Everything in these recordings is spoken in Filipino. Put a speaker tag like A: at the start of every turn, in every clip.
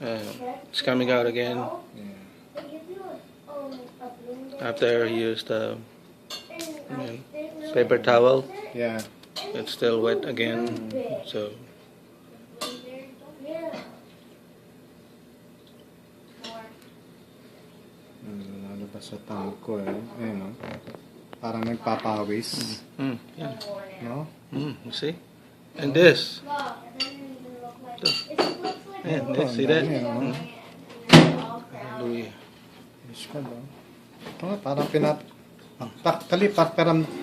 A: It's coming out again.
B: Yeah.
A: After he used paper towel,
B: Yeah.
A: it's still wet again. So
B: Lalabas sa tank ko eh. Ayun, no? Parang nagpapawis.
A: yeah.
B: No?
A: You see? And this. Yeah, see that? Hallelujah.
B: Yes ka ba? Ito nga, parang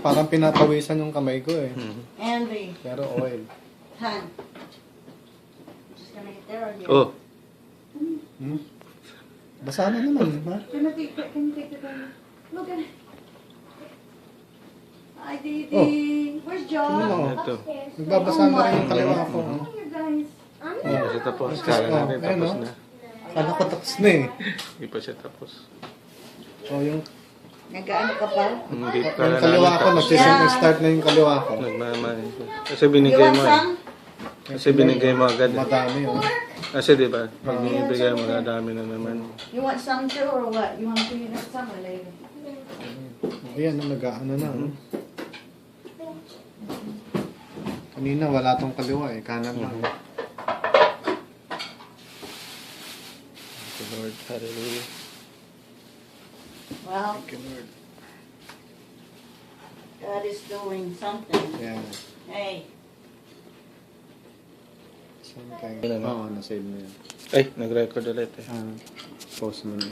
B: parang pinapawisan yung kamay ko eh.
C: Andy,
B: Pero oil.
C: Han. Just gonna get there or here?
A: Oh,
B: Hmm? Basa na naman, di ba?
C: Can you take the gun? Look at it. Hi, Didi.
B: Oh.
C: Where's
B: Ano
C: John?
B: mo?
A: ito.
B: Nagbabasa na rin yung kaliwa ko.
C: Come here, guys.
A: Kasi tapos. Kala natin
B: Ayun,
A: tapos
B: no?
A: na.
B: Kala ko tapos na eh.
A: Hindi pa siya tapos.
B: O yung
C: Nag-ano ka pa?
A: Hindi
B: yung
A: kala
B: kaliwa
A: namin
B: ko,
A: tapos.
B: start na yung kaliwa ko.
A: Nagmamahal ko. Kasi
C: You
A: binigay
C: want
A: mo eh.
C: some?
A: Kasi binigay mo agad eh.
B: Madami oh.
A: Kasi di ba, pag binibigay mo, nadami na naman.
C: You want some too or what? You want to eat some or later?
B: Ayan, nag-ano na. Oh. Kanina wala tong kaliwa eh, kanan lang.
A: Thank you, Lord. Hallelujah.
C: Well,
B: Thank you, Lord.
C: God is doing something.
B: Yeah,
C: Hey,
B: something.
A: Ilan na?
B: Oo, nasave mo yan.
A: Ay, nag-record ulit eh.
B: Post mo na.